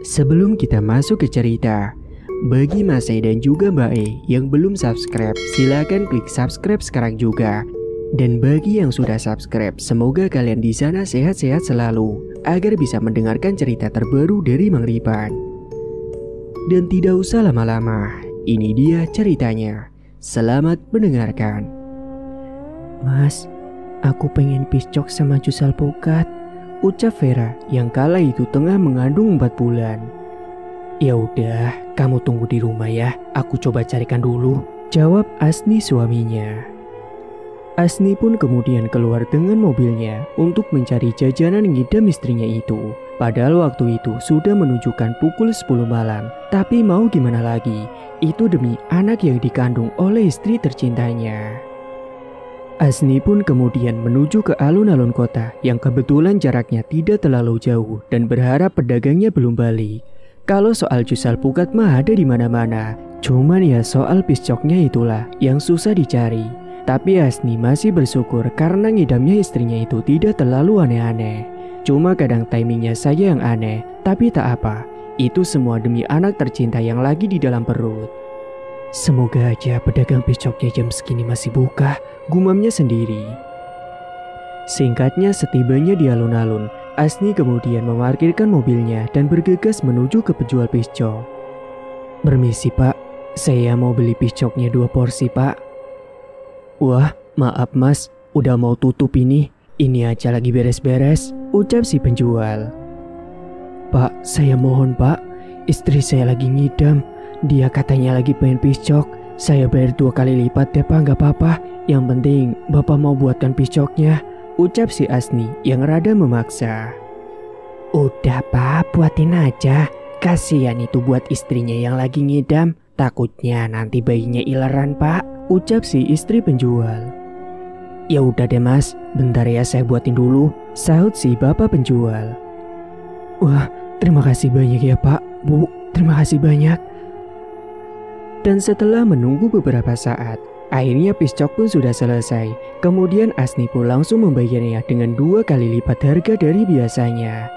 Sebelum kita masuk ke cerita, bagi Mas E dan juga Mbak E yang belum subscribe, silakan klik subscribe sekarang juga. Dan bagi yang sudah subscribe, semoga kalian di sana sehat-sehat selalu agar bisa mendengarkan cerita terbaru dari Mang Ripan. Dan tidak usah lama-lama, ini dia ceritanya. Selamat mendengarkan. Mas, aku pengen piscok sama jus alpukat, ucap Vera yang kala itu tengah mengandung 4 bulan. Ya udah, kamu tunggu di rumah ya, aku coba carikan dulu, jawab Asni suaminya. Asni pun kemudian keluar dengan mobilnya untuk mencari jajanan ngidam istrinya itu. Padahal waktu itu sudah menunjukkan pukul 10 malam. Tapi mau gimana lagi, itu demi anak yang dikandung oleh istri tercintanya. Asni pun kemudian menuju ke alun-alun kota yang kebetulan jaraknya tidak terlalu jauh dan berharap pedagangnya belum balik. Kalau soal jus alpukat mah ada di mana-mana, cuman ya soal piscoknya itulah yang susah dicari. Tapi Asni masih bersyukur karena ngidamnya istrinya itu tidak terlalu aneh-aneh. Cuma kadang timingnya saja yang aneh, tapi tak apa. Itu semua demi anak tercinta yang lagi di dalam perut. Semoga aja pedagang piscoknya jam segini masih buka, gumamnya sendiri. Singkatnya setibanya di alun-alun, Asni kemudian memarkirkan mobilnya dan bergegas menuju ke penjual piscok. Permisi pak, saya mau beli piscoknya 2 porsi pak. Wah, maaf mas, udah mau tutup ini aja lagi beres-beres, ucap si penjual. Pak, saya mohon pak, istri saya lagi ngidam, dia katanya lagi pengen piscok, saya bayar 2 kali lipat ya pak, gak apa-apa, yang penting bapak mau buatkan piscoknya, ucap si Asni yang rada memaksa. Udah pak, buatin aja, kasihan itu buat istrinya yang lagi ngidam, takutnya nanti bayinya ileran pak, ucap si istri penjual. Ya udah deh mas, bentar ya saya buatin dulu, sahut si bapak penjual. Wah, terima kasih banyak ya pak, bu, terima kasih banyak. Dan setelah menunggu beberapa saat, akhirnya piscok pun sudah selesai. Kemudian Asni pun langsung membayarnya dengan 2 kali lipat harga dari biasanya.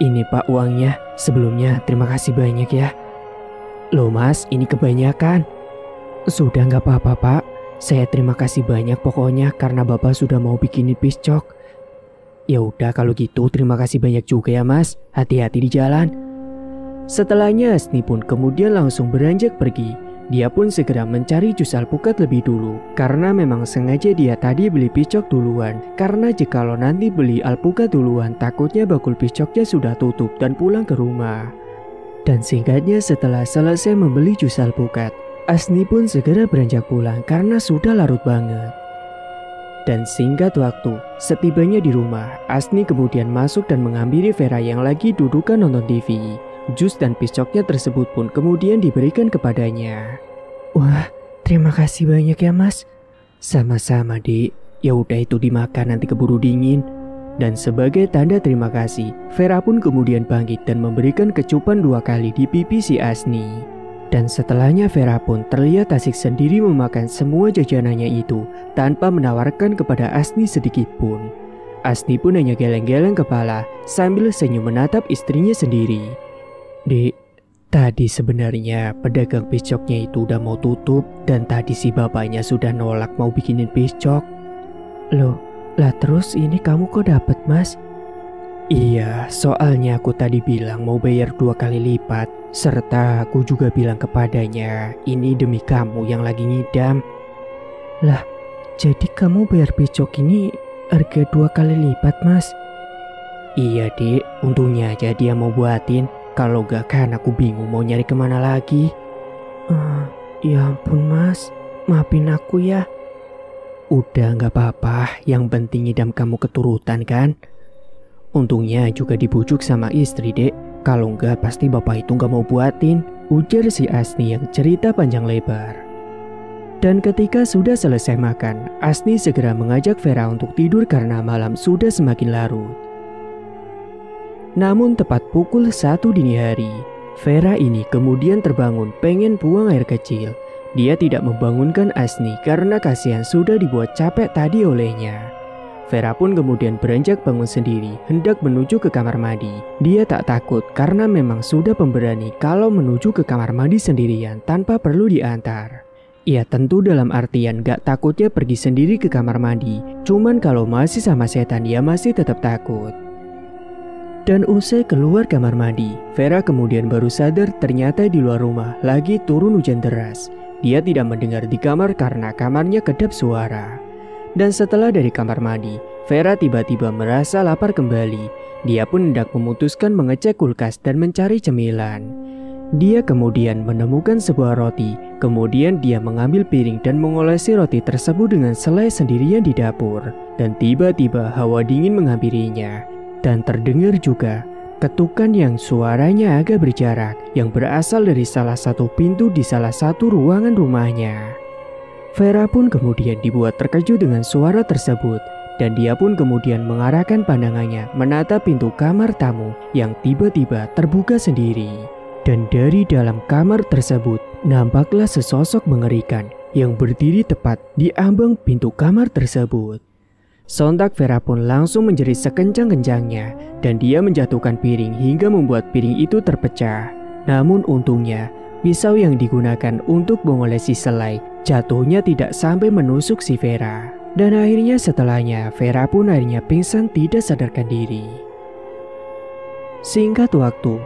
Ini pak uangnya, sebelumnya terima kasih banyak ya. Loh mas, ini kebanyakan. Sudah gak apa-apa pak, saya terima kasih banyak pokoknya karena bapak sudah mau bikinin piscok. Ya udah kalau gitu terima kasih banyak juga ya mas, hati-hati di jalan. Setelahnya Asni pun kemudian langsung beranjak pergi. Dia pun segera mencari jus alpukat lebih dulu karena memang sengaja dia tadi beli piscok duluan. Karena jikalau nanti beli alpukat duluan takutnya bakul piscoknya sudah tutup dan pulang ke rumah. Dan singkatnya setelah selesai membeli jus alpukat, Asni pun segera beranjak pulang karena sudah larut banget. Dan singkat waktu, setibanya di rumah, Asni kemudian masuk dan menghampiri Vera yang lagi dudukan nonton TV. Jus dan piscoknya tersebut pun kemudian diberikan kepadanya. Wah, terima kasih banyak ya mas. Sama-sama dik, ya udah itu dimakan nanti keburu dingin. Dan sebagai tanda terima kasih, Vera pun kemudian bangkit dan memberikan kecupan 2 kali di pipi si Asni. Dan setelahnya Vera pun terlihat asik sendiri memakan semua jajanannya itu tanpa menawarkan kepada Asni sedikit pun. Asni pun hanya geleng-geleng kepala sambil senyum menatap istrinya sendiri. Dek, tadi sebenarnya pedagang piscoknya itu udah mau tutup dan tadi si bapaknya sudah nolak mau bikinin piscok. Loh, lah terus ini kamu kok dapet mas? Iya, soalnya aku tadi bilang mau bayar 2 kali lipat. Serta aku juga bilang kepadanya, ini demi kamu yang lagi ngidam. Lah, jadi kamu bayar piscok ini harga 2 kali lipat mas? Iya dik, untungnya aja dia mau buatin. Kalau gak kan aku bingung mau nyari kemana lagi. Ya ampun mas, maafin aku ya. Udah gak apa-apa, yang penting ngidam kamu keturutan kan. Untungnya juga dibujuk sama istri dek. Kalau enggak pasti bapak itu gak mau buatin, ujar si Asni yang cerita panjang lebar. Dan ketika sudah selesai makan, Asni segera mengajak Vera untuk tidur karena malam sudah semakin larut. Namun tepat pukul 1 dini hari, Vera ini kemudian terbangun pengen buang air kecil. Dia tidak membangunkan Asni karena kasihan sudah dibuat capek tadi olehnya. Vera pun kemudian beranjak bangun sendiri, hendak menuju ke kamar mandi. Dia tak takut karena memang sudah pemberani kalau menuju ke kamar mandi sendirian tanpa perlu diantar. Ya tentu dalam artian gak takutnya pergi sendiri ke kamar mandi, cuman kalau masih sama setan ya masih tetap takut. Dan usai keluar kamar mandi, Vera kemudian baru sadar ternyata di luar rumah lagi turun hujan deras. Dia tidak mendengar di kamar karena kamarnya kedap suara. Dan setelah dari kamar mandi, Vera tiba-tiba merasa lapar kembali. Dia pun hendak memutuskan mengecek kulkas dan mencari cemilan. Dia kemudian menemukan sebuah roti, kemudian dia mengambil piring dan mengolesi roti tersebut dengan selai sendirian di dapur. Dan tiba-tiba hawa dingin menghampirinya. Dan terdengar juga ketukan yang suaranya agak berjarak yang berasal dari salah satu pintu di salah satu ruangan rumahnya. Vera pun kemudian dibuat terkejut dengan suara tersebut dan dia pun kemudian mengarahkan pandangannya menatap pintu kamar tamu yang tiba-tiba terbuka sendiri. Dan dari dalam kamar tersebut nampaklah sesosok mengerikan yang berdiri tepat di ambang pintu kamar tersebut. Sontak Vera pun langsung menjerit sekencang-kencangnya dan dia menjatuhkan piring hingga membuat piring itu terpecah. Namun untungnya pisau yang digunakan untuk mengolesi selai jatuhnya tidak sampai menusuk si Vera. Dan akhirnya setelahnya Vera pun akhirnya pingsan tidak sadarkan diri. Singkat waktu,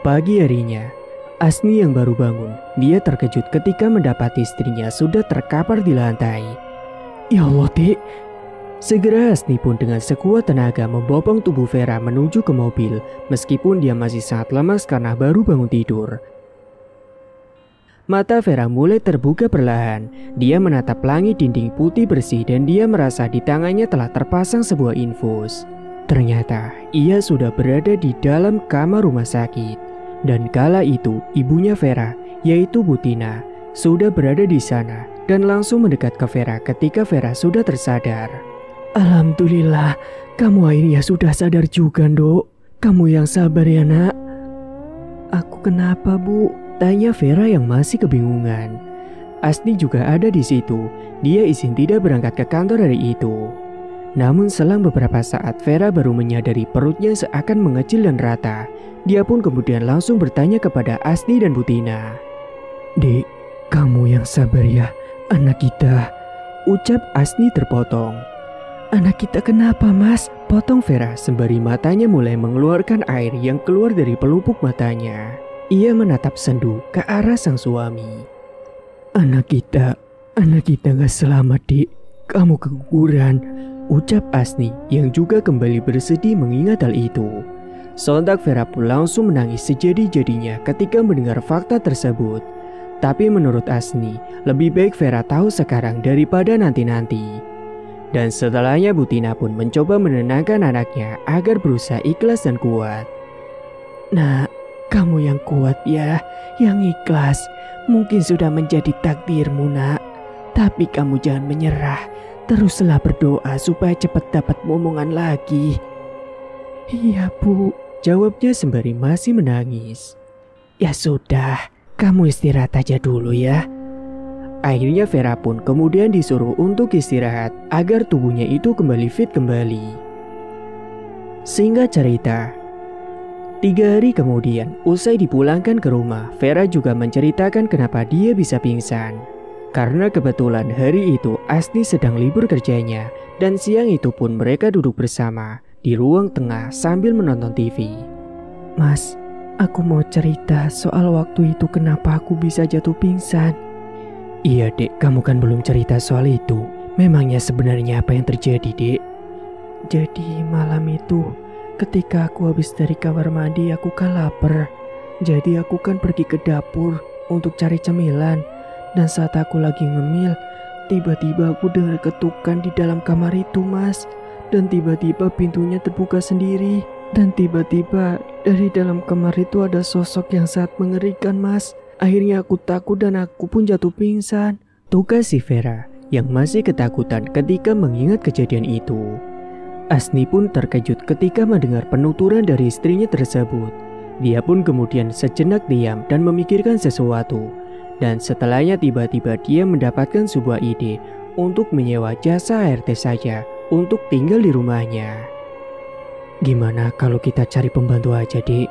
pagi harinya, Asni yang baru bangun, dia terkejut ketika mendapati istrinya sudah terkapar di lantai. Ya Allah, Dek. Segera Asni pun dengan sekuat tenaga membopong tubuh Vera menuju ke mobil, meskipun dia masih sangat lemas karena baru bangun tidur. Mata Vera mulai terbuka perlahan. Dia menatap langit dinding putih bersih dan dia merasa di tangannya telah terpasang sebuah infus. Ternyata ia sudah berada di dalam kamar rumah sakit. Dan kala itu ibunya Vera, yaitu Butina, sudah berada di sana dan langsung mendekat ke Vera ketika Vera sudah tersadar. Alhamdulillah, kamu akhirnya sudah sadar juga, Dok. Kamu yang sabar ya, Nak. Aku kenapa, Bu? Tanya Vera yang masih kebingungan. Asni juga ada di situ. Dia izin tidak berangkat ke kantor hari itu. Namun selang beberapa saat Vera baru menyadari perutnya seakan mengecil dan rata. Dia pun kemudian langsung bertanya kepada Asni dan Butina. Dek, kamu yang sabar ya, anak kita. Ucap Asni terpotong. Anak kita kenapa, Mas? Potong Vera sembari matanya mulai mengeluarkan air yang keluar dari pelupuk matanya. Ia menatap sendu ke arah sang suami. Anak kita gak selamat, Dik. Kamu keguguran. Ucap Asni yang juga kembali bersedih mengingat hal itu. Sontak Vera pun langsung menangis sejadi-jadinya ketika mendengar fakta tersebut. Tapi menurut Asni, lebih baik Vera tahu sekarang daripada nanti-nanti. Dan setelahnya Butina pun mencoba menenangkan anaknya agar berusaha ikhlas dan kuat. Nah, kamu yang kuat ya, yang ikhlas. Mungkin sudah menjadi takdirmu, Nak. Tapi kamu jangan menyerah. Teruslah berdoa supaya cepat dapat momongan lagi. Iya, Bu. Jawabnya sembari masih menangis. Ya sudah, kamu istirahat aja dulu ya. Akhirnya Vera pun kemudian disuruh untuk istirahat agar tubuhnya itu kembali fit kembali. Singkat cerita, 3 hari kemudian, usai dipulangkan ke rumah, Vera juga menceritakan kenapa dia bisa pingsan. Karena kebetulan hari itu Asni sedang libur kerjanya, dan siang itu pun mereka duduk bersama di ruang tengah sambil menonton TV. Mas, aku mau cerita soal waktu itu kenapa aku bisa jatuh pingsan. Iya, Dek, kamu kan belum cerita soal itu. Memangnya sebenarnya apa yang terjadi, Dek? Jadi malam itu, ketika aku habis dari kamar mandi, aku kan lapar. Jadi aku kan pergi ke dapur untuk cari cemilan. Dan saat aku lagi ngemil, tiba-tiba aku dengar ketukan di dalam kamar itu, Mas. Dan tiba-tiba pintunya terbuka sendiri. Dan tiba-tiba dari dalam kamar itu ada sosok yang sangat mengerikan, Mas. Akhirnya aku takut dan aku pun jatuh pingsan. Tugas si Vera yang masih ketakutan ketika mengingat kejadian itu. Asni pun terkejut ketika mendengar penuturan dari istrinya tersebut. Dia pun kemudian sejenak diam dan memikirkan sesuatu. Dan setelahnya tiba-tiba dia mendapatkan sebuah ide untuk menyewa jasa ART saja untuk tinggal di rumahnya. Gimana kalau kita cari pembantu aja, Dek?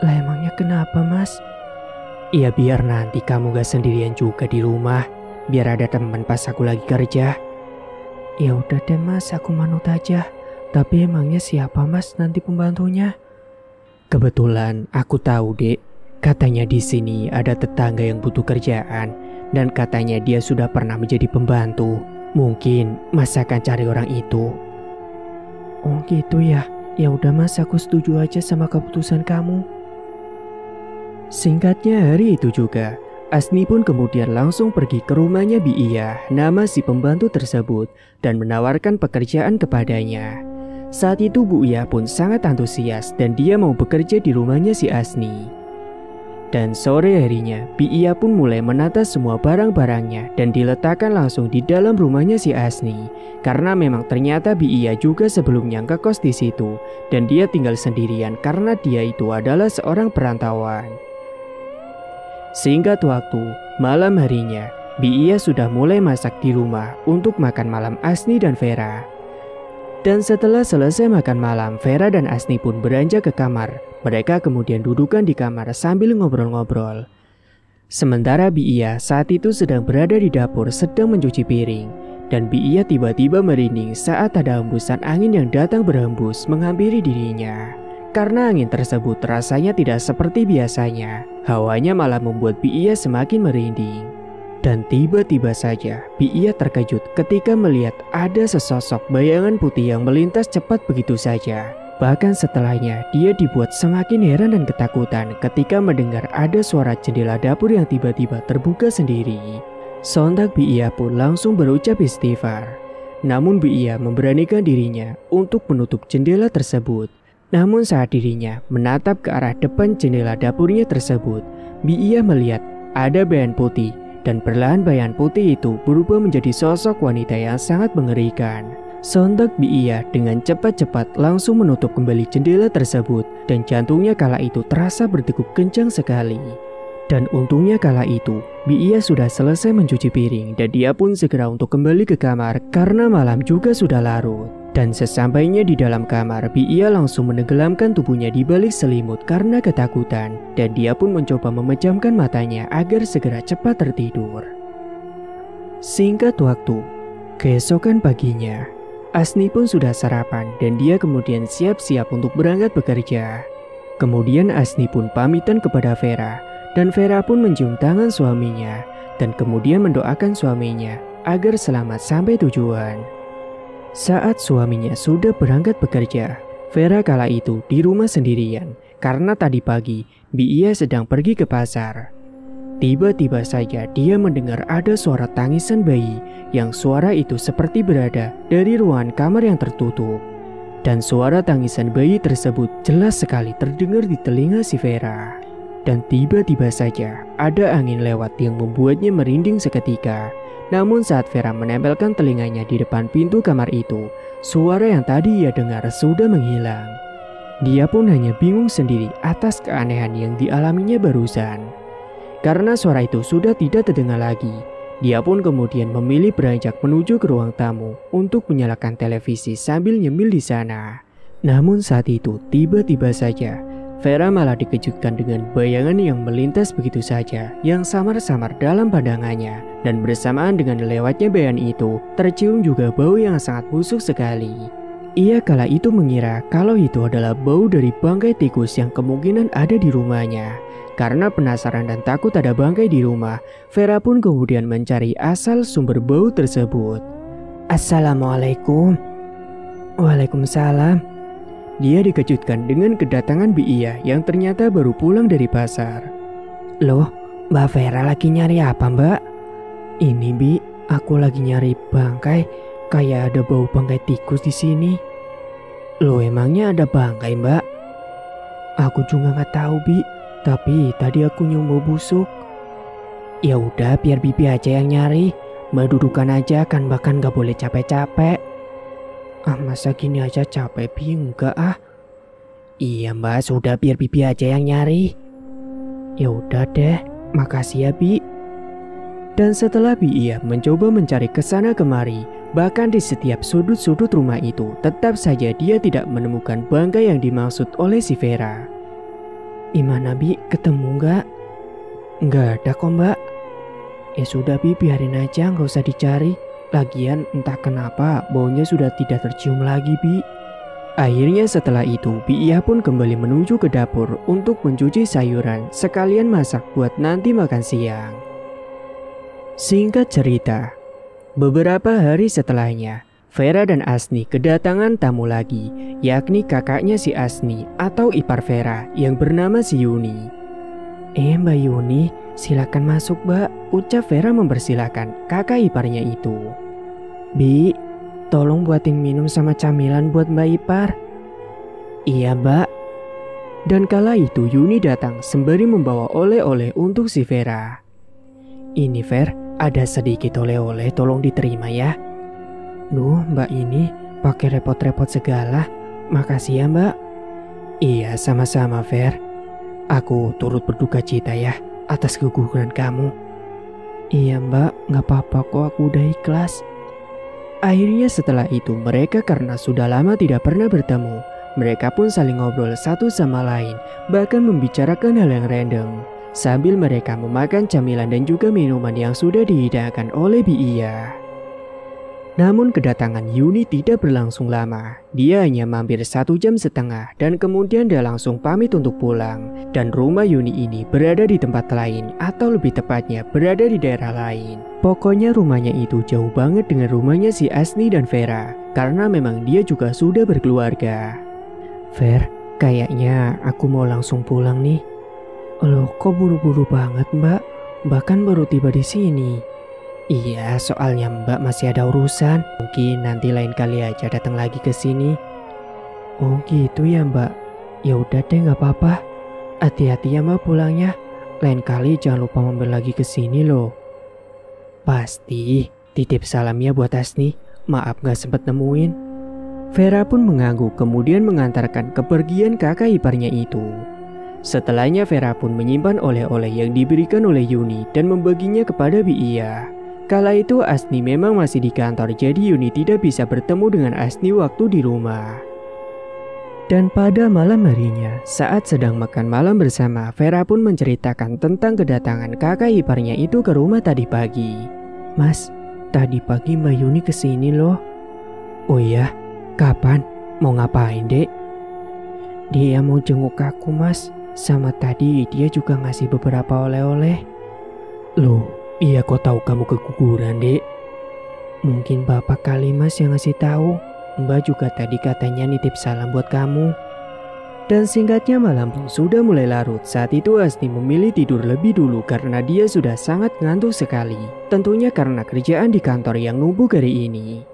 Lah emangnya kenapa, Mas? Ya biar nanti kamu gak sendirian juga di rumah. Biar ada teman pas aku lagi kerja. Ya udah deh Mas, aku manut aja. Tapi emangnya siapa Mas nanti pembantunya? Kebetulan aku tahu, Dek. Katanya di sini ada tetangga yang butuh kerjaan. Dan katanya dia sudah pernah menjadi pembantu. Mungkin Mas akan cari orang itu. Oh gitu ya. Ya udah Mas, aku setuju aja sama keputusan kamu. Singkatnya hari itu juga, Asni pun kemudian langsung pergi ke rumahnya Bi Iya, nama si pembantu tersebut, dan menawarkan pekerjaan kepadanya. Saat itu Bu Iya pun sangat antusias dan dia mau bekerja di rumahnya si Asni. Dan sore harinya, Bi Iya pun mulai menata semua barang-barangnya dan diletakkan langsung di dalam rumahnya si Asni. Karena memang ternyata Bi Iya juga sebelumnya ngekos di situ dan dia tinggal sendirian karena dia itu adalah seorang perantauan. Singkat waktu, malam harinya, Bi Iya sudah mulai masak di rumah untuk makan malam Asni dan Vera. Dan setelah selesai makan malam, Vera dan Asni pun beranjak ke kamar. Mereka kemudian dudukan di kamar sambil ngobrol-ngobrol. Sementara Bi Iya saat itu sedang berada di dapur sedang mencuci piring. Dan Bi Iya tiba-tiba merinding saat ada hembusan angin yang datang berhembus menghampiri dirinya. Karena angin tersebut rasanya tidak seperti biasanya, hawanya malah membuat Bi Iya semakin merinding. Dan tiba-tiba saja Bi Iya terkejut ketika melihat ada sesosok bayangan putih yang melintas cepat begitu saja. Bahkan setelahnya dia dibuat semakin heran dan ketakutan ketika mendengar ada suara jendela dapur yang tiba-tiba terbuka sendiri. Sontak Bi Iya pun langsung berucap istighfar. Namun Bi Iya memberanikan dirinya untuk menutup jendela tersebut. Namun saat dirinya menatap ke arah depan jendela dapurnya tersebut, Bi Iya melihat ada bayangan putih dan perlahan bayangan putih itu berubah menjadi sosok wanita yang sangat mengerikan. Sontak Bi Iya dengan cepat-cepat langsung menutup kembali jendela tersebut dan jantungnya kala itu terasa berdegup kencang sekali. Dan untungnya kala itu Bi Iya sudah selesai mencuci piring dan dia pun segera untuk kembali ke kamar karena malam juga sudah larut. Dan sesampainya di dalam kamar, Bi Iya langsung menenggelamkan tubuhnya di balik selimut karena ketakutan. Dan dia pun mencoba memejamkan matanya agar segera cepat tertidur. Singkat waktu, keesokan paginya, Asni pun sudah sarapan dan dia kemudian siap-siap untuk berangkat bekerja. Kemudian Asni pun pamitan kepada Vera. Dan Vera pun mencium tangan suaminya. Dan kemudian mendoakan suaminya agar selamat sampai tujuan. Saat suaminya sudah berangkat bekerja, Vera kala itu di rumah sendirian karena tadi pagi Bi Iya sedang pergi ke pasar. Tiba-tiba saja dia mendengar ada suara tangisan bayi yang suara itu seperti berada dari ruangan kamar yang tertutup. Dan suara tangisan bayi tersebut jelas sekali terdengar di telinga si Vera. Dan tiba-tiba saja ada angin lewat yang membuatnya merinding seketika. Namun saat Vera menempelkan telinganya di depan pintu kamar itu, suara yang tadi ia dengar sudah menghilang. Dia pun hanya bingung sendiri atas keanehan yang dialaminya barusan. Karena suara itu sudah tidak terdengar lagi, dia pun kemudian memilih beranjak menuju ke ruang tamu untuk menyalakan televisi sambil nyemil di sana. Namun saat itu tiba-tiba saja Vera malah dikejutkan dengan bayangan yang melintas begitu saja yang samar-samar dalam pandangannya. Dan bersamaan dengan lewatnya bayangan itu, tercium juga bau yang sangat busuk sekali. Ia kala itu mengira kalau itu adalah bau dari bangkai tikus yang kemungkinan ada di rumahnya. Karena penasaran dan takut ada bangkai di rumah, Vera pun kemudian mencari asal sumber bau tersebut. Assalamualaikum. Waalaikumsalam. Dia dikejutkan dengan kedatangan Bi Iya yang ternyata baru pulang dari pasar. Loh, Mbak Vera lagi nyari apa Mbak? Ini Bi, aku lagi nyari bangkai. Kayak ada bau bangkai tikus di sini. Loh, emangnya ada bangkai Mbak? Aku juga nggak tahu Bi, tapi tadi aku nyium bau busuk. Ya udah, biar Bibi aja yang nyari. Mbak dudukan aja kan, bahkan nggak boleh capek-capek. Masa gini aja capek Bi? Enggak ah. Iya Mbak, sudah biar Bibi aja yang nyari. Ya udah deh, makasih ya Bi. Dan setelah Bi Iya mencoba mencari kesana kemari Bahkan di setiap sudut-sudut rumah itu tetap saja dia tidak menemukan bangkai yang dimaksud oleh si Vera. Gimana Bi, ketemu nggak? Nggak ada kok Mbak. Ya sudah Bi, biarin aja, nggak usah dicari. Lagian entah kenapa baunya sudah tidak tercium lagi Bi. Akhirnya setelah itu Bi Iya pun kembali menuju ke dapur untuk mencuci sayuran sekalian masak buat nanti makan siang. Singkat cerita, beberapa hari setelahnya Vera dan Asni kedatangan tamu lagi, yakni kakaknya si Asni atau ipar Vera yang bernama si Yuni. Mbak Yuni, silakan masuk Mbak, ucap Vera mempersilahkan kakak iparnya itu. Bi, tolong buatin minum sama camilan buat Mbak Ipar. Iya Mbak. Dan kala itu Yuni datang sembari membawa oleh-oleh untuk si Vera. Ini Ver, ada sedikit oleh-oleh, tolong diterima ya. Duh Mbak ini pakai repot-repot segala. Makasih ya Mbak. Iya sama-sama Ver. Aku turut berduka cita ya atas keguguran kamu. Iya Mbak, gak apa-apa kok, aku udah ikhlas. Akhirnya setelah itu mereka karena sudah lama tidak pernah bertemu, mereka pun saling ngobrol satu sama lain, bahkan membicarakan hal yang random, sambil mereka memakan camilan dan juga minuman yang sudah dihidangkan oleh Bi Iya. Namun kedatangan Yuni tidak berlangsung lama, dia hanya mampir 1,5 jam dan kemudian dia langsung pamit untuk pulang, dan rumah Yuni ini berada di tempat lain atau lebih tepatnya berada di daerah lain. Pokoknya rumahnya itu jauh banget dengan rumahnya si Asni dan Vera, karena memang dia juga sudah berkeluarga. Ver, kayaknya aku mau langsung pulang nih. Loh, kok buru-buru banget Mbak? Bahkan baru tiba di sini. Iya, soalnya Mbak masih ada urusan. Mungkin nanti lain kali aja datang lagi ke sini. Oh gitu ya Mbak. Ya udah deh, nggak apa-apa. Hati-hati ya Mbak pulangnya. Lain kali jangan lupa mampir lagi ke sini loh. Pasti. Titip salamnya buat Asni. Maaf nggak sempet nemuin. Vera pun mengangguk kemudian mengantarkan kepergian kakak iparnya itu. Setelahnya Vera pun menyimpan oleh-oleh yang diberikan oleh Yuni dan membaginya kepada Bi Iya. Kala itu Asni memang masih di kantor, jadi Yuni tidak bisa bertemu dengan Asni waktu di rumah. Dan pada malam harinya, saat sedang makan malam bersama, Vera pun menceritakan tentang kedatangan kakak iparnya itu ke rumah tadi pagi. Mas, tadi pagi Mbak Yuni kesini loh. Oh iya? Kapan? Mau ngapain dek? Dia mau jenguk aku mas. Sama tadi dia juga ngasih beberapa oleh-oleh. Loh, iya kok tahu kamu keguguran dek? Mungkin bapak kali mas yang ngasih tahu. Mbak juga tadi katanya nitip salam buat kamu. Dan singkatnya malam pun sudah mulai larut. Saat itu Asni memilih tidur lebih dulu karena dia sudah sangat ngantuk sekali. Tentunya karena kerjaan di kantor yang numpuk hari ini.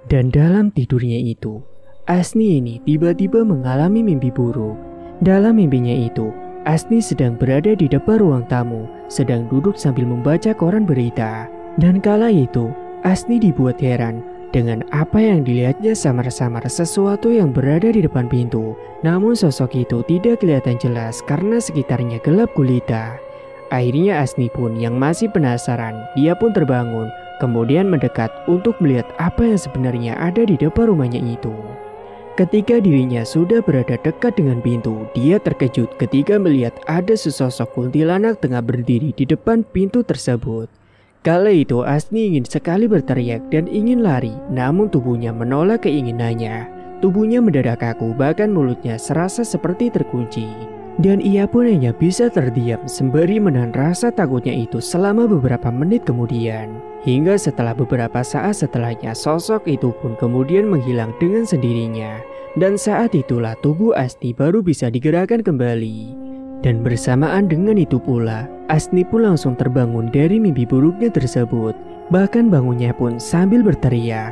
Dan dalam tidurnya itu, Asni ini tiba-tiba mengalami mimpi buruk. Dalam mimpinya itu, Asni sedang berada di depan ruang tamu, sedang duduk sambil membaca koran berita. Dan kala itu, Asni dibuat heran dengan apa yang dilihatnya samar-samar sesuatu yang berada di depan pintu. Namun sosok itu tidak kelihatan jelas karena sekitarnya gelap gulita. Akhirnya Asni pun yang masih penasaran, dia pun terbangun, kemudian mendekat untuk melihat apa yang sebenarnya ada di depan rumahnya itu. Ketika dirinya sudah berada dekat dengan pintu, dia terkejut ketika melihat ada sesosok kuntilanak tengah berdiri di depan pintu tersebut. Kala itu Asni ingin sekali berteriak dan ingin lari, namun tubuhnya menolak keinginannya. Tubuhnya mendadak kaku, bahkan mulutnya serasa seperti terkunci. Dan ia pun hanya bisa terdiam sembari menahan rasa takutnya itu selama beberapa menit kemudian. Hingga setelah beberapa saat setelahnya sosok itu pun kemudian menghilang dengan sendirinya. Dan saat itulah tubuh Asni baru bisa digerakkan kembali. Dan bersamaan dengan itu pula, Asni pun langsung terbangun dari mimpi buruknya tersebut. Bahkan bangunnya pun sambil berteriak.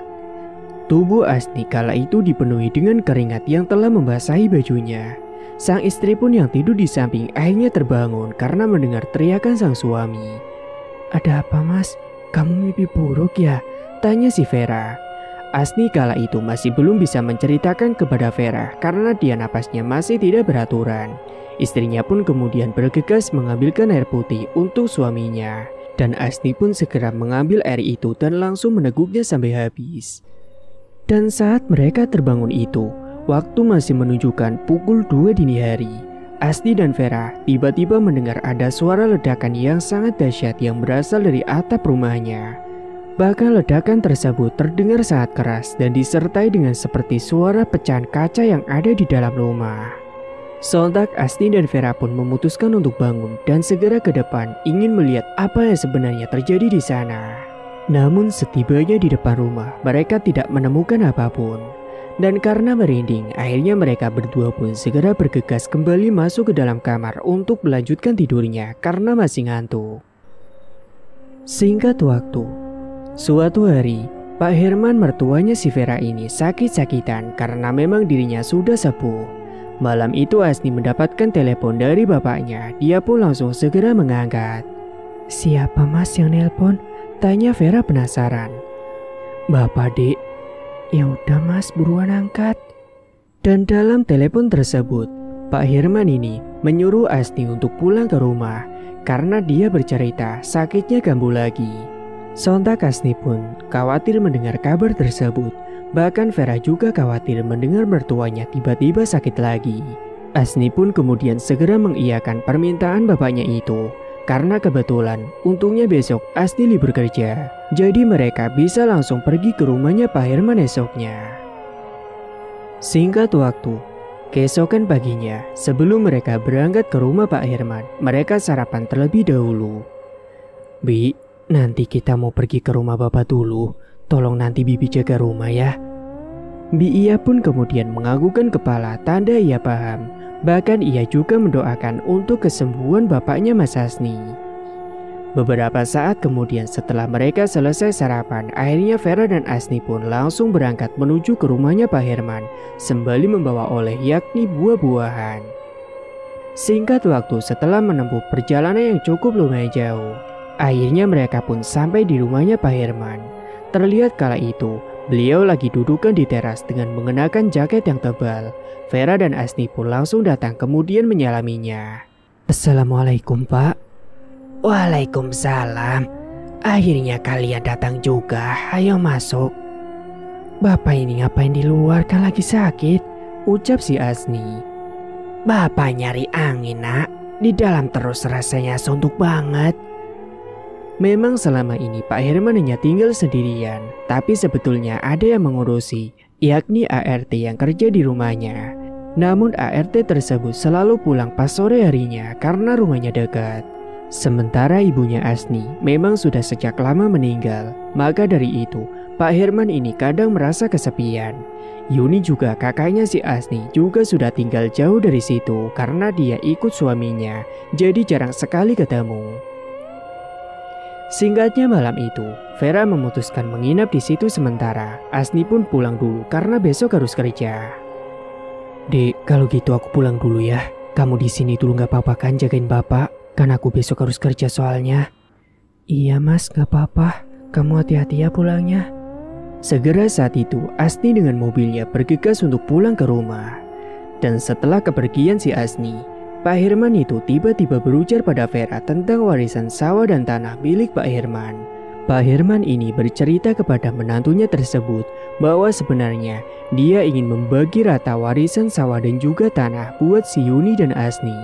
Tubuh Asni kala itu dipenuhi dengan keringat yang telah membasahi bajunya. Sang istri pun yang tidur di samping akhirnya terbangun karena mendengar teriakan sang suami. Ada apa mas? Kamu mimpi buruk ya? Tanya si Vera. Asni kala itu masih belum bisa menceritakan kepada Vera karena dia napasnya masih tidak beraturan. Istrinya pun kemudian bergegas mengambilkan air putih untuk suaminya. Dan Asni pun segera mengambil air itu dan langsung meneguknya sampai habis. Dan saat mereka terbangun itu, waktu masih menunjukkan pukul 2 dini hari. Asni dan Vera tiba-tiba mendengar ada suara ledakan yang sangat dahsyat yang berasal dari atap rumahnya. Bahkan ledakan tersebut terdengar sangat keras dan disertai dengan seperti suara pecahan kaca yang ada di dalam rumah. Sontak Asni dan Vera pun memutuskan untuk bangun dan segera ke depan ingin melihat apa yang sebenarnya terjadi di sana. Namun setibanya di depan rumah, mereka tidak menemukan apapun. Dan karena merinding, akhirnya mereka berdua pun segera bergegas kembali masuk ke dalam kamar untuk melanjutkan tidurnya karena masih ngantuk. Singkat waktu, suatu hari, Pak Herman mertuanya si Vera ini sakit-sakitan karena memang dirinya sudah sepuh. Malam itu Asni mendapatkan telepon dari bapaknya. Dia pun langsung segera mengangkat. "Siapa mas yang nelpon?" tanya Vera penasaran. "Bapak, Dek." "Ya udah mas, buruan angkat." Dan dalam telepon tersebut, Pak Herman ini menyuruh Asni untuk pulang ke rumah karena dia bercerita sakitnya kambuh lagi. Sontak Asni pun khawatir mendengar kabar tersebut. Bahkan Vera juga khawatir mendengar mertuanya tiba-tiba sakit lagi. Asni pun kemudian segera mengiyakan permintaan bapaknya itu. Karena kebetulan untungnya besok Asni libur kerja. Jadi mereka bisa langsung pergi ke rumahnya Pak Herman esoknya. Singkat waktu, keesokan paginya sebelum mereka berangkat ke rumah Pak Herman, mereka sarapan terlebih dahulu. "Bi, nanti kita mau pergi ke rumah bapak dulu. Tolong nanti bibi jaga rumah ya." Bi Iya pun kemudian menganggukkan kepala tanda ia paham. Bahkan ia juga mendoakan untuk kesembuhan bapaknya Mas Asni. Beberapa saat kemudian setelah mereka selesai sarapan, akhirnya Vera dan Asni pun langsung berangkat menuju ke rumahnya Pak Herman sembali membawa oleh yakni buah-buahan. Singkat waktu setelah menempuh perjalanan yang cukup lumayan jauh, akhirnya mereka pun sampai di rumahnya Pak Herman. Terlihat kala itu, beliau lagi dudukan di teras dengan mengenakan jaket yang tebal. Vera dan Asni pun langsung datang kemudian menyalaminya. "Assalamualaikum Pak." "Waalaikumsalam. Akhirnya kalian datang juga, ayo masuk." "Bapak ini ngapain di luar, kan lagi sakit?" ucap si Asni. "Bapak nyari angin nak, di dalam terus rasanya suntuk banget." Memang selama ini Pak Herman hanya tinggal sendirian, tapi sebetulnya ada yang mengurusi, yakni ART yang kerja di rumahnya. Namun ART tersebut selalu pulang pas sore harinya karena rumahnya dekat. Sementara ibunya Asni memang sudah sejak lama meninggal, maka dari itu Pak Herman ini kadang merasa kesepian. Yuni juga kakaknya si Asni juga sudah tinggal jauh dari situ karena dia ikut suaminya, jadi jarang sekali ketemu. Singkatnya malam itu, Vera memutuskan menginap di situ sementara. Asni pun pulang dulu karena besok harus kerja. "Dek, kalau gitu aku pulang dulu ya. Kamu di sini dulu nggak apa-apa kan jagain bapak? Kan aku besok harus kerja soalnya." "Iya mas, nggak apa-apa. Kamu hati-hati ya pulangnya." Segera saat itu, Asni dengan mobilnya bergegas untuk pulang ke rumah. Dan setelah kepergian si Asni, Pak Herman itu tiba-tiba berujar pada Vera tentang warisan sawah dan tanah milik Pak Herman. Pak Herman ini bercerita kepada menantunya tersebut bahwa sebenarnya dia ingin membagi rata warisan sawah dan juga tanah buat si Yuni dan Asni.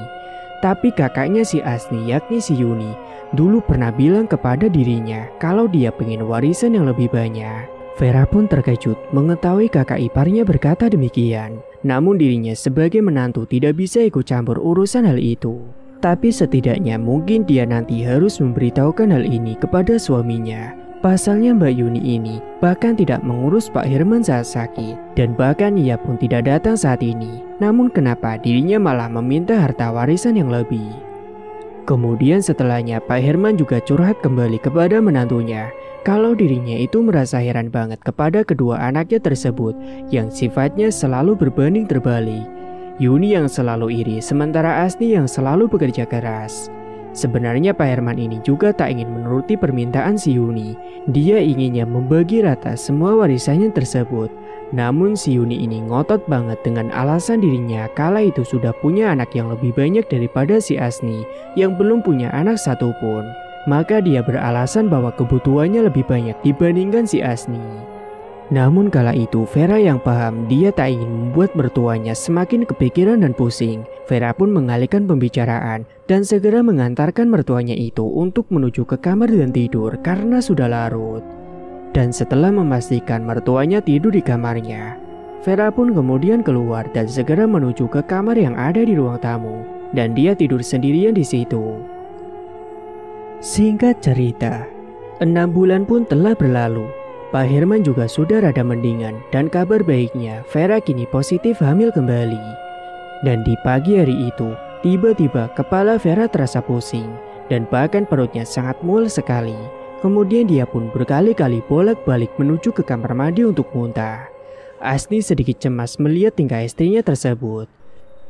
Tapi kakaknya si Asni yakni si Yuni dulu pernah bilang kepada dirinya kalau dia pengen warisan yang lebih banyak. Vera pun terkejut mengetahui kakak iparnya berkata demikian. Namun dirinya sebagai menantu tidak bisa ikut campur urusan hal itu. Tapi setidaknya mungkin dia nanti harus memberitahukan hal ini kepada suaminya. Pasalnya Mbak Yuni ini bahkan tidak mengurus Pak Herman saat sakit. Dan bahkan ia pun tidak datang saat ini. Namun kenapa dirinya malah meminta harta warisan yang lebih? Kemudian setelahnya Pak Herman juga curhat kembali kepada menantunya kalau dirinya itu merasa heran banget kepada kedua anaknya tersebut yang sifatnya selalu berbanding terbalik. Yuni yang selalu iri sementara Asni yang selalu bekerja keras. Sebenarnya Pak Herman ini juga tak ingin menuruti permintaan si Yuni. Dia inginnya membagi rata semua warisannya tersebut. Namun si Yuni ini ngotot banget dengan alasan dirinya kala itu sudah punya anak yang lebih banyak daripada si Asni yang belum punya anak satupun. maka dia beralasan bahwa kebutuhannya lebih banyak dibandingkan si Asni. Namun kala itu Vera yang paham dia tak ingin membuat mertuanya semakin kepikiran dan pusing. Vera pun mengalihkan pembicaraan dan segera mengantarkan mertuanya itu untuk menuju ke kamar dan tidur karena sudah larut. Dan setelah memastikan mertuanya tidur di kamarnya, Vera pun kemudian keluar dan segera menuju ke kamar yang ada di ruang tamu. Dan dia tidur sendirian di situ. Singkat cerita, 6 bulan pun telah berlalu. Pak Herman juga sudah rada mendingan dan kabar baiknya Vera kini positif hamil kembali. Dan di pagi hari itu, tiba-tiba kepala Vera terasa pusing dan bahkan perutnya sangat mual sekali. Kemudian dia pun berkali-kali bolak-balik menuju ke kamar mandi untuk muntah. Asni sedikit cemas melihat tingkah istrinya tersebut.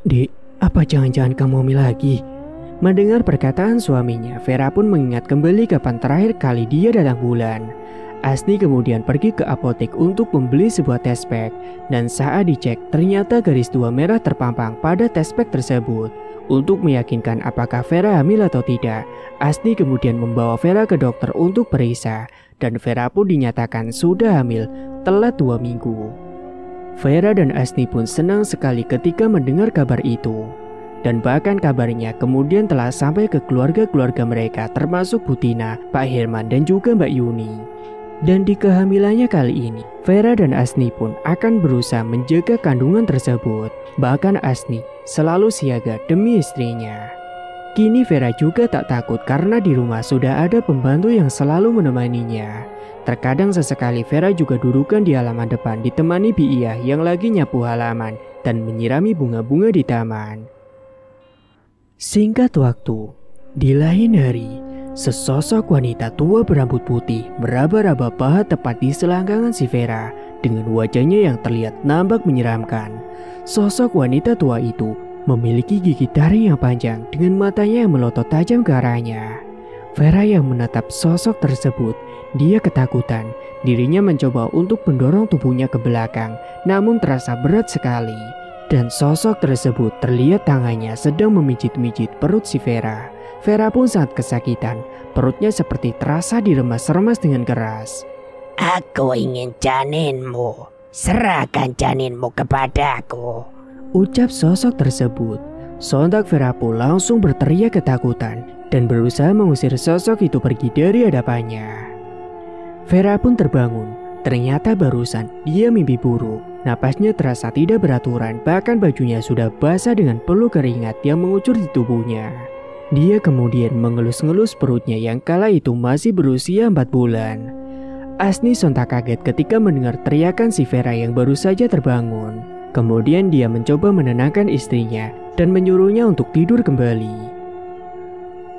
Dek, apa jangan-jangan kamu hamil lagi? Mendengar perkataan suaminya, Vera pun mengingat kembali kapan terakhir kali dia datang bulan. Asni kemudian pergi ke apotek untuk membeli sebuah tespek dan saat dicek ternyata garis 2 merah terpampang pada tespek tersebut. Untuk meyakinkan apakah Vera hamil atau tidak, Asni kemudian membawa Vera ke dokter untuk periksa dan Vera pun dinyatakan sudah hamil telat 2 minggu. Vera dan Asni pun senang sekali ketika mendengar kabar itu. Dan bahkan kabarnya kemudian telah sampai ke keluarga-keluarga mereka termasuk Butina, Pak Herman dan juga Mbak Yuni. Dan di kehamilannya kali ini, Vera dan Asni pun akan berusaha menjaga kandungan tersebut. Bahkan Asni selalu siaga demi istrinya. Kini Vera juga tak takut karena di rumah sudah ada pembantu yang selalu menemaninya. Terkadang sesekali Vera juga dudukkan di halaman depan ditemani Biiyah yang lagi nyapu halaman dan menyirami bunga-bunga di taman. Singkat waktu, di lain hari, sesosok wanita tua berambut putih meraba-raba paha tepat di selangkangan si Vera dengan wajahnya yang terlihat nampak menyeramkan. Sosok wanita tua itu memiliki gigi taring yang panjang dengan matanya yang melotot tajam ke arahnya. Vera yang menatap sosok tersebut, dia ketakutan. Dirinya mencoba untuk mendorong tubuhnya ke belakang, namun terasa berat sekali. Dan sosok tersebut terlihat tangannya sedang memijit-mijit perut si Vera. Vera pun sangat kesakitan, perutnya seperti terasa diremas-remas dengan keras. Aku ingin janinmu, serahkan janinmu kepadaku, ucap sosok tersebut. Sontak Vera pun langsung berteriak ketakutan dan berusaha mengusir sosok itu pergi dari hadapannya. Vera pun terbangun, ternyata barusan dia mimpi buruk. Napasnya terasa tidak beraturan, bahkan bajunya sudah basah dengan peluh keringat yang mengucur di tubuhnya. Dia kemudian mengelus-ngelus perutnya yang kala itu masih berusia 4 bulan. Asni sontak kaget ketika mendengar teriakan si Vera yang baru saja terbangun. Kemudian dia mencoba menenangkan istrinya dan menyuruhnya untuk tidur kembali.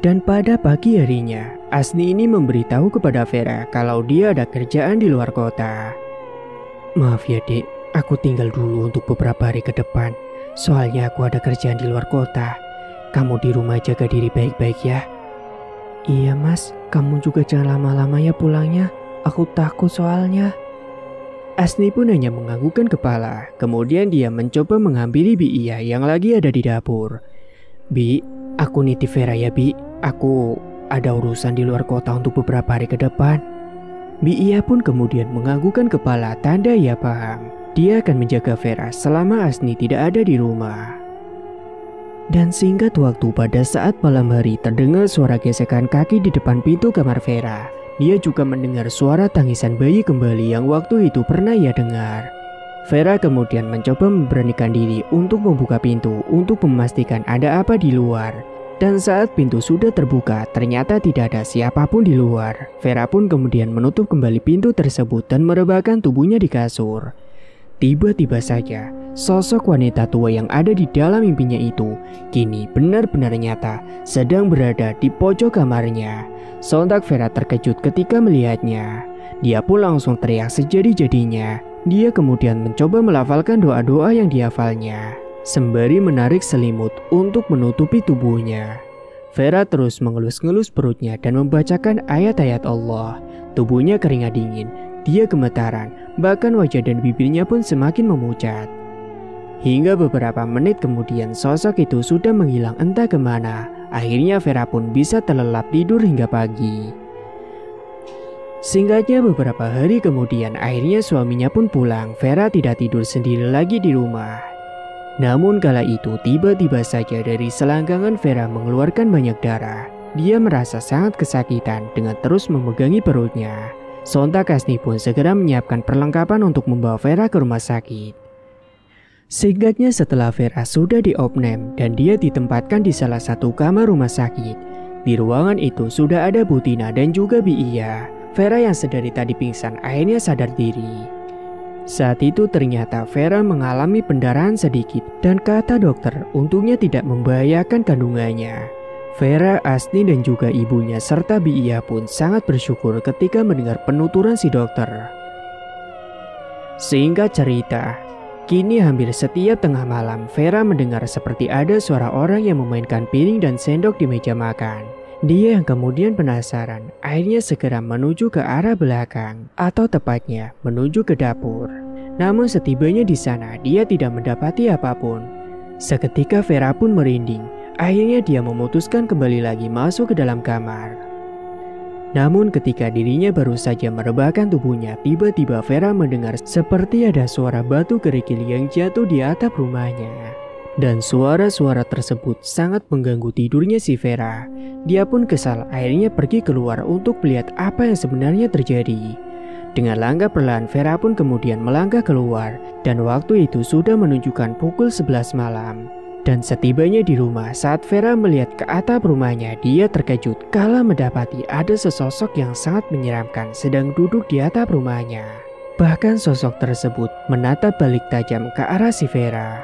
Dan pada pagi harinya, Asni ini memberitahu kepada Vera kalau dia ada kerjaan di luar kota. Maaf ya dek, aku tinggal dulu untuk beberapa hari ke depan. Soalnya aku ada kerjaan di luar kota. Kamu di rumah jaga diri baik-baik ya. Iya mas, kamu juga jangan lama-lama ya pulangnya. Aku takut soalnya. Asni pun hanya menganggukkan kepala. Kemudian dia mencoba menghampiri Biiyah yang lagi ada di dapur. Bi, aku nitip Vera ya Bi. Aku ada urusan di luar kota untuk beberapa hari ke depan. Biiyah pun kemudian menganggukkan kepala tanda ia paham. Dia akan menjaga Vera selama Asni tidak ada di rumah. Dan singkat waktu pada saat malam hari terdengar suara gesekan kaki di depan pintu kamar Vera. Dia juga mendengar suara tangisan bayi kembali yang waktu itu pernah ia dengar. Vera kemudian mencoba memberanikan diri untuk membuka pintu untuk memastikan ada apa di luar. Dan saat pintu sudah terbuka, ternyata tidak ada siapapun di luar. Vera pun kemudian menutup kembali pintu tersebut dan merebahkan tubuhnya di kasur. Tiba-tiba saja, sosok wanita tua yang ada di dalam mimpinya itu kini benar-benar nyata sedang berada di pojok kamarnya. Sontak Vera terkejut ketika melihatnya. Dia pun langsung teriak sejadi-jadinya. Dia kemudian mencoba melafalkan doa-doa yang dihafalnya, sembari menarik selimut untuk menutupi tubuhnya. Vera terus mengelus-ngelus perutnya dan membacakan ayat-ayat Allah. Tubuhnya keringat dingin, dia gemetaran, bahkan wajah dan bibirnya pun semakin memucat. Hingga beberapa menit kemudian sosok itu sudah menghilang entah kemana. Akhirnya Vera pun bisa terlelap tidur hingga pagi. Singkatnya beberapa hari kemudian akhirnya suaminya pun pulang. Vera tidak tidur sendiri lagi di rumah. Namun kala itu tiba-tiba saja dari selangkangan Vera mengeluarkan banyak darah. Dia merasa sangat kesakitan dengan terus memegangi perutnya. Sontak Asni pun segera menyiapkan perlengkapan untuk membawa Vera ke rumah sakit. Singkatnya setelah Vera sudah diopname dan dia ditempatkan di salah satu kamar rumah sakit. Di ruangan itu sudah ada Bu Tina dan juga Bi Iya. Vera yang sedari tadi pingsan akhirnya sadar diri. Saat itu ternyata Vera mengalami pendarahan sedikit dan kata dokter untungnya tidak membahayakan kandungannya. Vera, Asni dan juga ibunya serta Bi Iya pun sangat bersyukur ketika mendengar penuturan si dokter. Singkat cerita, kini hampir setiap tengah malam Vera mendengar seperti ada suara orang yang memainkan piring dan sendok di meja makan. Dia yang kemudian penasaran, akhirnya segera menuju ke arah belakang atau tepatnya menuju ke dapur. Namun setibanya di sana dia tidak mendapati apapun. Seketika Vera pun merinding, akhirnya dia memutuskan kembali lagi masuk ke dalam kamar. Namun ketika dirinya baru saja merebahkan tubuhnya, tiba-tiba Vera mendengar seperti ada suara batu kerikil yang jatuh di atap rumahnya. Dan suara-suara tersebut sangat mengganggu tidurnya si Vera. Dia pun kesal, akhirnya pergi keluar untuk melihat apa yang sebenarnya terjadi. Dengan langkah perlahan Vera pun kemudian melangkah keluar. Dan waktu itu sudah menunjukkan pukul 11 malam. Dan setibanya di rumah, saat Vera melihat ke atap rumahnya, dia terkejut kala mendapati ada sesosok yang sangat menyeramkan sedang duduk di atap rumahnya. Bahkan sosok tersebut menatap balik tajam ke arah si Vera.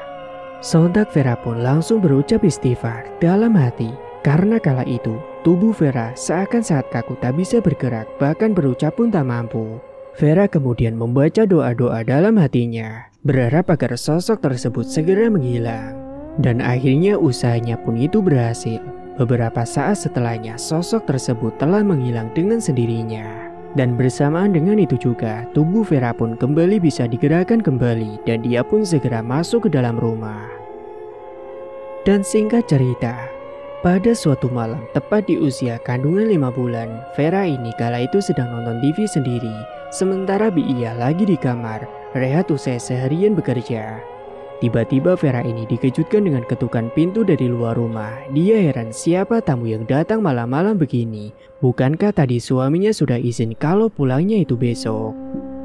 Sontak Vera pun langsung berucap istighfar dalam hati. Karena kala itu, tubuh Vera seakan sangat kaku tak bisa bergerak, bahkan berucap pun tak mampu. Vera kemudian membaca doa-doa dalam hatinya, berharap agar sosok tersebut segera menghilang. Dan akhirnya usahanya pun itu berhasil. Beberapa saat setelahnya, sosok tersebut telah menghilang dengan sendirinya. Dan bersamaan dengan itu juga, tubuh Vera pun kembali bisa digerakkan kembali dan dia pun segera masuk ke dalam rumah. Dan singkat cerita, pada suatu malam tepat di usia kandungan 5 bulan, Vera ini kala itu sedang nonton TV sendiri. Sementara Bi Iya lagi di kamar, rehat usai seharian bekerja. Tiba-tiba Vera ini dikejutkan dengan ketukan pintu dari luar rumah. Dia heran siapa tamu yang datang malam-malam begini. Bukankah tadi suaminya sudah izin kalau pulangnya itu besok?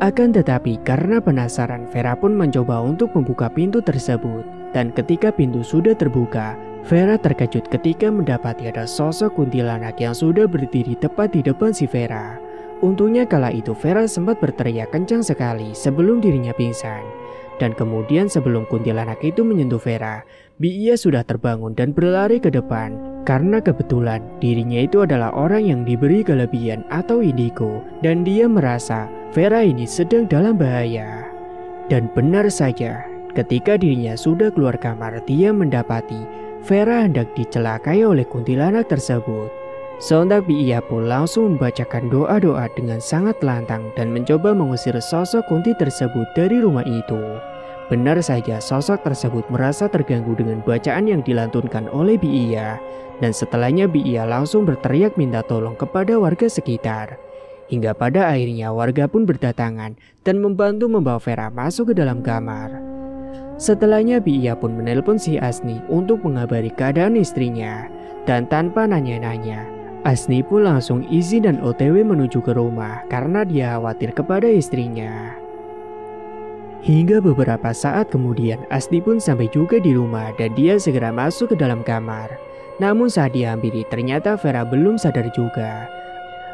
Akan tetapi karena penasaran, Vera pun mencoba untuk membuka pintu tersebut. Dan ketika pintu sudah terbuka, Vera terkejut ketika mendapati ada sosok kuntilanak yang sudah berdiri tepat di depan si Vera. Untungnya kala itu Vera sempat berteriak kencang sekali sebelum dirinya pingsan. Dan kemudian sebelum kuntilanak itu menyentuh Vera, Bi Iya sudah terbangun dan berlari ke depan. Karena kebetulan dirinya itu adalah orang yang diberi kelebihan atau indigo. Dan dia merasa Vera ini sedang dalam bahaya. Dan benar saja, ketika dirinya sudah keluar kamar, dia mendapati Vera hendak dicelakai oleh kuntilanak tersebut. Sontak Bi Iya pun langsung membacakan doa-doa dengan sangat lantang dan mencoba mengusir sosok kunti tersebut dari rumah itu. Benar saja sosok tersebut merasa terganggu dengan bacaan yang dilantunkan oleh Bi Iya. Dan setelahnya Bi Iya langsung berteriak minta tolong kepada warga sekitar. Hingga pada akhirnya warga pun berdatangan dan membantu membawa Vera masuk ke dalam kamar. Setelahnya Bi Iya pun menelpon si Asni untuk mengabari keadaan istrinya. Dan tanpa nanya-nanya, Asni pun langsung izin dan OTW menuju ke rumah karena dia khawatir kepada istrinya. Hingga beberapa saat kemudian Asni pun sampai juga di rumah dan dia segera masuk ke dalam kamar. Namun saat dihampiri ternyata Vera belum sadar juga.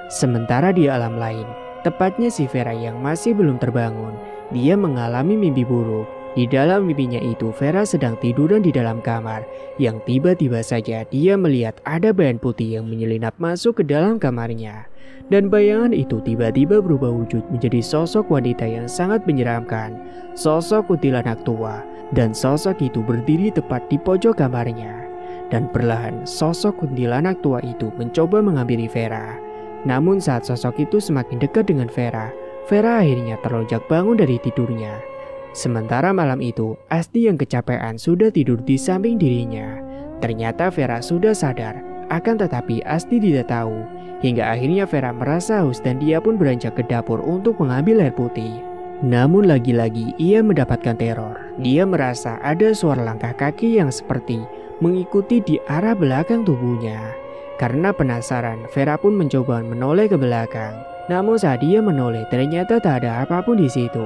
Sementara di alam lain, tepatnya si Vera yang masih belum terbangun, dia mengalami mimpi buruk. Di dalam mimpinya itu Vera sedang tiduran di dalam kamar, yang tiba-tiba saja dia melihat ada bayangan putih yang menyelinap masuk ke dalam kamarnya. Dan bayangan itu tiba-tiba berubah wujud menjadi sosok wanita yang sangat menyeramkan, sosok kuntilanak tua, dan sosok itu berdiri tepat di pojok kamarnya. Dan perlahan sosok kuntilanak tua itu mencoba menghampiri Vera. Namun saat sosok itu semakin dekat dengan Vera, Vera akhirnya terlonjak bangun dari tidurnya. Sementara malam itu, Asni yang kecapean sudah tidur di samping dirinya. Ternyata Vera sudah sadar, akan tetapi Asni tidak tahu. Hingga akhirnya Vera merasa haus dan dia pun beranjak ke dapur untuk mengambil air putih. Namun lagi-lagi ia mendapatkan teror. Dia merasa ada suara langkah kaki yang seperti mengikuti di arah belakang tubuhnya. Karena penasaran, Vera pun mencoba menoleh ke belakang. Namun saat dia menoleh ternyata tak ada apapun di situ.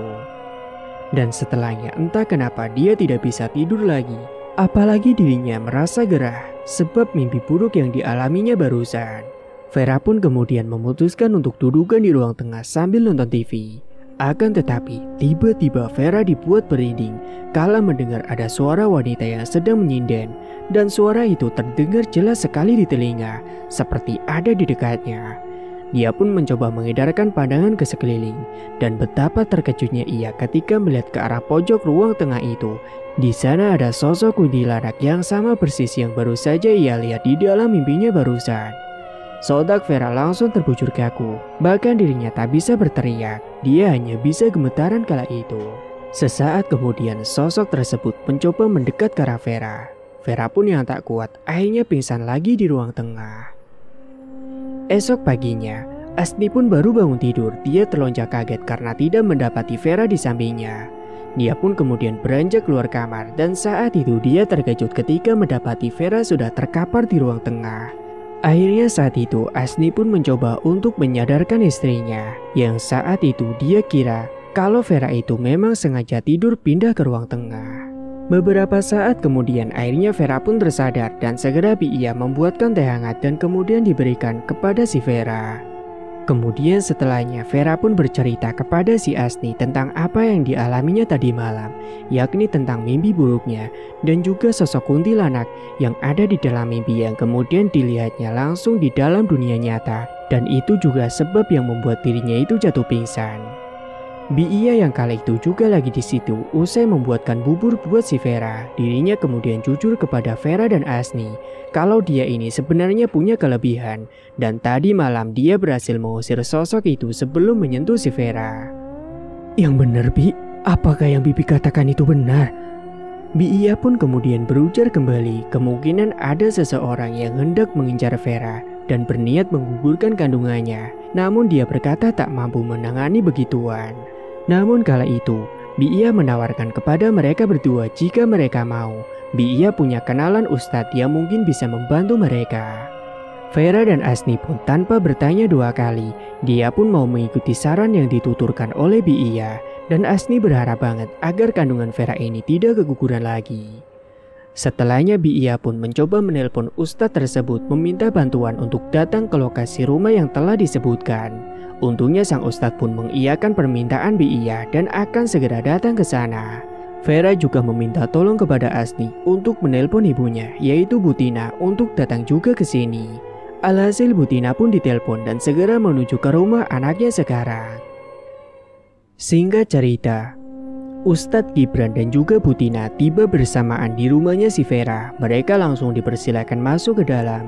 Dan setelahnya entah kenapa dia tidak bisa tidur lagi. Apalagi dirinya merasa gerah sebab mimpi buruk yang dialaminya barusan. Vera pun kemudian memutuskan untuk dudukkan di ruang tengah sambil nonton TV. Akan tetapi tiba-tiba Vera dibuat merinding kala mendengar ada suara wanita yang sedang menyinden. Dan suara itu terdengar jelas sekali di telinga seperti ada di dekatnya. Dia pun mencoba mengedarkan pandangan ke sekeliling. Dan betapa terkejutnya ia ketika melihat ke arah pojok ruang tengah itu. Di sana ada sosok kuntilanak yang sama persis yang baru saja ia lihat di dalam mimpinya barusan. Sontak Vera langsung terbujur kaku. Bahkan dirinya tak bisa berteriak. Dia hanya bisa gemetaran kala itu. Sesaat kemudian sosok tersebut mencoba mendekat ke arah Vera. Vera pun yang tak kuat akhirnya pingsan lagi di ruang tengah. Esok paginya, Asni pun baru bangun tidur. Dia terlonjak kaget karena tidak mendapati Vera di sampingnya. Dia pun kemudian beranjak keluar kamar dan saat itu dia terkejut ketika mendapati Vera sudah terkapar di ruang tengah. Akhirnya saat itu Asni pun mencoba untuk menyadarkan istrinya. Yang saat itu dia kira kalau Vera itu memang sengaja tidur pindah ke ruang tengah. Beberapa saat kemudian akhirnya Vera pun tersadar dan segera ia membuatkan teh hangat dan kemudian diberikan kepada si Vera. Kemudian setelahnya Vera pun bercerita kepada si Asni tentang apa yang dialaminya tadi malam, yakni tentang mimpi buruknya dan juga sosok kuntilanak yang ada di dalam mimpi yang kemudian dilihatnya langsung di dalam dunia nyata, dan itu juga sebab yang membuat dirinya itu jatuh pingsan. Iya yang kala itu juga lagi di situ. Usai membuatkan bubur buat si Vera, dirinya kemudian jujur kepada Vera dan Asni kalau dia ini sebenarnya punya kelebihan dan tadi malam dia berhasil mengusir sosok itu sebelum menyentuh si Vera. Yang benar, Bi, apakah yang Bibi katakan itu benar? Iya pun kemudian berujar kembali, kemungkinan ada seseorang yang hendak mengincar Vera dan berniat menggugurkan kandungannya. Namun dia berkata tak mampu menangani begituan. Namun kala itu, Iya menawarkan kepada mereka berdua jika mereka mau. Iya punya kenalan ustadz yang mungkin bisa membantu mereka. Vera dan Asni pun tanpa bertanya dua kali, dia pun mau mengikuti saran yang dituturkan oleh Iya. Dan Asni berharap banget agar kandungan Vera ini tidak keguguran lagi. Setelahnya Iya pun mencoba menelpon ustadz tersebut meminta bantuan untuk datang ke lokasi rumah yang telah disebutkan. Untungnya sang ustadz pun mengiyakan permintaan Iya dan akan segera datang ke sana. Vera juga meminta tolong kepada Asni untuk menelpon ibunya, yaitu Butina, untuk datang juga ke sini. Alhasil Butina pun ditelepon dan segera menuju ke rumah anaknya sekarang. Singkat cerita, Ustadz Gibran dan juga Butina tiba bersamaan di rumahnya si Vera. Mereka langsung dipersilakan masuk ke dalam.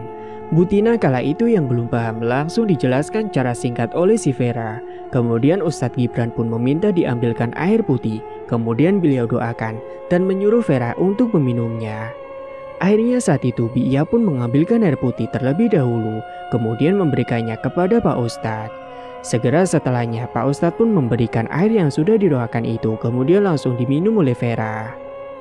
Butina kala itu yang belum paham langsung dijelaskan cara singkat oleh si Vera. Kemudian Ustadz Gibran pun meminta diambilkan air putih. Kemudian beliau doakan dan menyuruh Vera untuk meminumnya. Akhirnya saat itu Iya pun mengambilkan air putih terlebih dahulu. Kemudian memberikannya kepada Pak Ustadz. Segera setelahnya Pak Ustadz pun memberikan air yang sudah didoakan itu. Kemudian langsung diminum oleh Vera.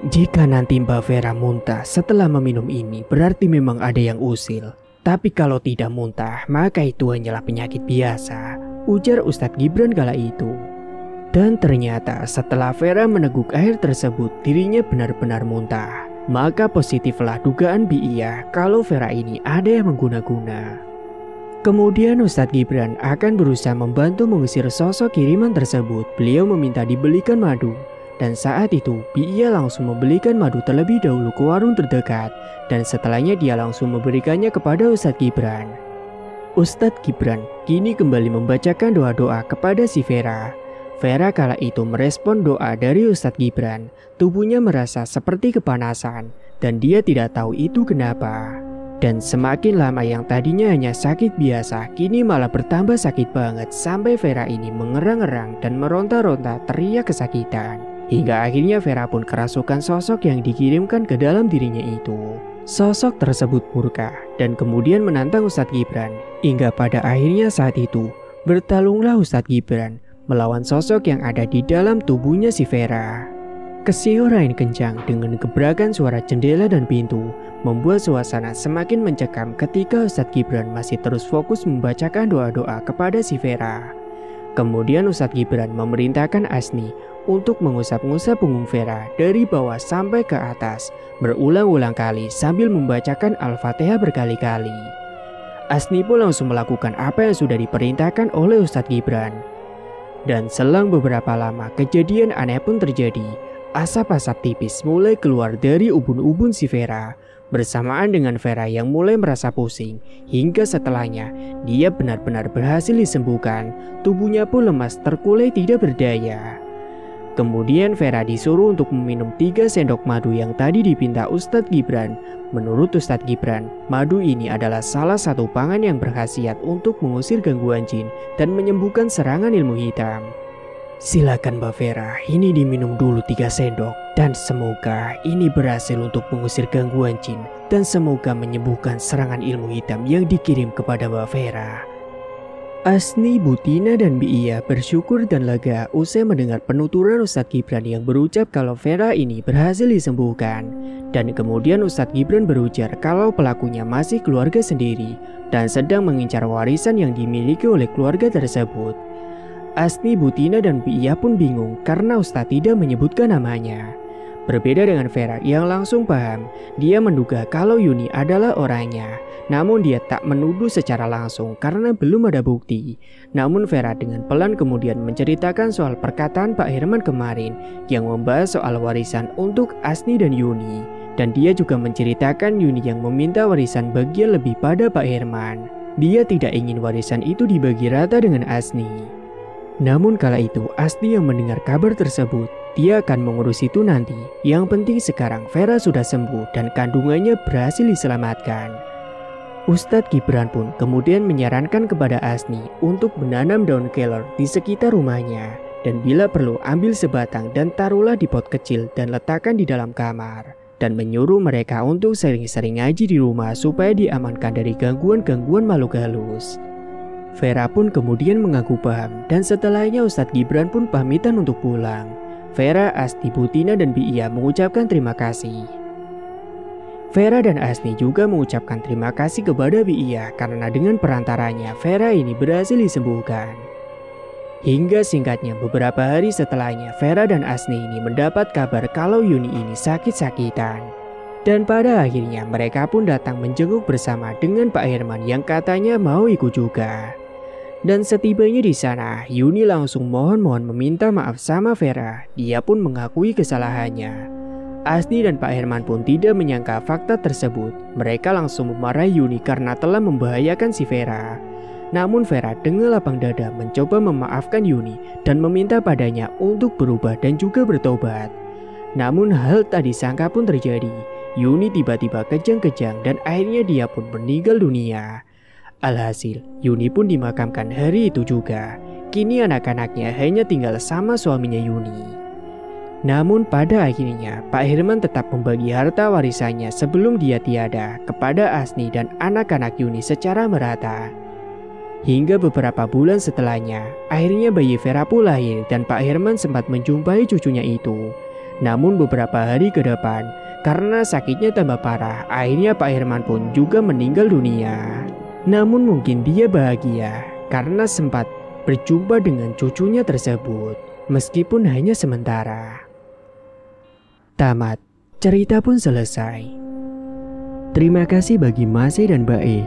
Jika nanti Mbak Vera muntah setelah meminum ini berarti memang ada yang usil. Tapi kalau tidak muntah, maka itu hanyalah penyakit biasa, ujar Ustadz Gibran kala itu. Dan ternyata setelah Vera meneguk air tersebut, dirinya benar-benar muntah. Maka positiflah dugaan Iya kalau Vera ini ada yang mengguna-guna. Kemudian Ustadz Gibran akan berusaha membantu mengusir sosok kiriman tersebut. Beliau meminta dibelikan madu. Dan saat itu, Iya langsung membelikan madu terlebih dahulu ke warung terdekat. Dan setelahnya dia langsung memberikannya kepada Ustadz Gibran. Ustadz Gibran kini kembali membacakan doa-doa kepada si Vera. Vera kala itu merespon doa dari Ustadz Gibran. Tubuhnya merasa seperti kepanasan. Dan dia tidak tahu itu kenapa. Dan semakin lama yang tadinya hanya sakit biasa, kini malah bertambah sakit banget. Sampai Vera ini mengerang-erang dan meronta-ronta teriak kesakitan. Hingga akhirnya Vera pun kerasukan sosok yang dikirimkan ke dalam dirinya itu. Sosok tersebut murka dan kemudian menantang Ustadz Gibran. Hingga pada akhirnya saat itu bertarunglah Ustadz Gibran melawan sosok yang ada di dalam tubuhnya si Vera. Kesioran kencang dengan gebrakan suara jendela dan pintu membuat suasana semakin mencekam ketika Ustadz Gibran masih terus fokus membacakan doa-doa kepada si Vera. Kemudian Ustadz Gibran memerintahkan Asni untuk mengusap-ngusap punggung Vera dari bawah sampai ke atas berulang-ulang kali sambil membacakan Al-Fatihah berkali-kali. Asni pun langsung melakukan apa yang sudah diperintahkan oleh Ustadz Gibran. Dan selang beberapa lama kejadian aneh pun terjadi. Asap-asap tipis mulai keluar dari ubun-ubun si Vera bersamaan dengan Vera yang mulai merasa pusing. Hingga setelahnya dia benar-benar berhasil disembuhkan. Tubuhnya pun lemas terkulai tidak berdaya. Kemudian Vera disuruh untuk meminum 3 sendok madu yang tadi dipinta Ustadz Gibran. Menurut Ustadz Gibran, madu ini adalah salah satu pangan yang berkhasiat untuk mengusir gangguan jin dan menyembuhkan serangan ilmu hitam. Silakan Mbak Vera, ini diminum dulu 3 sendok dan semoga ini berhasil untuk mengusir gangguan jin dan semoga menyembuhkan serangan ilmu hitam yang dikirim kepada Mbak Vera. Asni, Butina, dan Biia bersyukur dan lega usai mendengar penuturan Ustadz Gibran yang berucap kalau Vera ini berhasil disembuhkan. Dan kemudian Ustadz Gibran berujar kalau pelakunya masih keluarga sendiri dan sedang mengincar warisan yang dimiliki oleh keluarga tersebut. Asni, Butina, dan Biia pun bingung karena Ustadz tidak menyebutkan namanya. Berbeda dengan Vera yang langsung paham, dia menduga kalau Yuni adalah orangnya. Namun dia tak menuduh secara langsung karena belum ada bukti. Namun Vera dengan pelan kemudian menceritakan soal perkataan Pak Herman kemarin yang membahas soal warisan untuk Asni dan Yuni. Dan dia juga menceritakan Yuni yang meminta warisan bagian lebih pada Pak Herman. Dia tidak ingin warisan itu dibagi rata dengan Asni. Namun kala itu Asni yang mendengar kabar tersebut, dia akan mengurus itu nanti. Yang penting sekarang Vera sudah sembuh dan kandungannya berhasil diselamatkan. Ustadz Gibran pun kemudian menyarankan kepada Asni untuk menanam daun kelor di sekitar rumahnya. Dan bila perlu ambil sebatang dan taruhlah di pot kecil dan letakkan di dalam kamar. Dan menyuruh mereka untuk sering-sering ngaji di rumah supaya diamankan dari gangguan-gangguan makhluk halus. Vera pun kemudian mengaku paham dan setelahnya Ustadz Gibran pun pamitan untuk pulang. Vera, Asni, Butina, dan Biia mengucapkan terima kasih. Vera dan Asni juga mengucapkan terima kasih kepada Biia karena dengan perantaranya Vera ini berhasil disembuhkan. Hingga singkatnya beberapa hari setelahnya Vera dan Asni ini mendapat kabar kalau Yuni ini sakit-sakitan. Dan pada akhirnya mereka pun datang menjenguk bersama dengan Pak Herman yang katanya mau ikut juga. Dan setibanya di sana, Yuni langsung mohon-mohon meminta maaf sama Vera. Dia pun mengakui kesalahannya. Asni dan Pak Herman pun tidak menyangka fakta tersebut. Mereka langsung memarahi Yuni karena telah membahayakan si Vera. Namun Vera dengan lapang dada mencoba memaafkan Yuni dan meminta padanya untuk berubah dan juga bertobat. Namun hal tak disangka pun terjadi. Yuni tiba-tiba kejang-kejang dan akhirnya dia pun meninggal dunia. Alhasil, Yuni pun dimakamkan hari itu juga. Kini anak-anaknya hanya tinggal sama suaminya Yuni. Namun pada akhirnya, Pak Herman tetap membagi harta warisannya sebelum dia tiada kepada Asni dan anak-anak Yuni secara merata. Hingga beberapa bulan setelahnya, akhirnya bayi Vera pun lahir dan Pak Herman sempat menjumpai cucunya itu. Namun beberapa hari ke depan, karena sakitnya tambah parah, akhirnya Pak Herman pun juga meninggal dunia. Namun mungkin dia bahagia karena sempat berjumpa dengan cucunya tersebut, meskipun hanya sementara. Tamat, cerita pun selesai. Terima kasih bagi Mas E dan Mbak E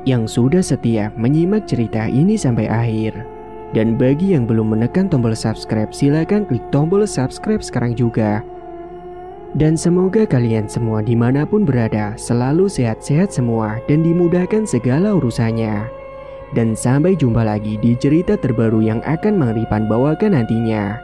yang sudah setia menyimak cerita ini sampai akhir. Dan bagi yang belum menekan tombol subscribe, silakan klik tombol subscribe sekarang juga. Dan semoga kalian semua dimanapun berada selalu sehat-sehat semua dan dimudahkan segala urusannya. Dan sampai jumpa lagi di cerita terbaru yang akan Mang Ripan bawakan nantinya.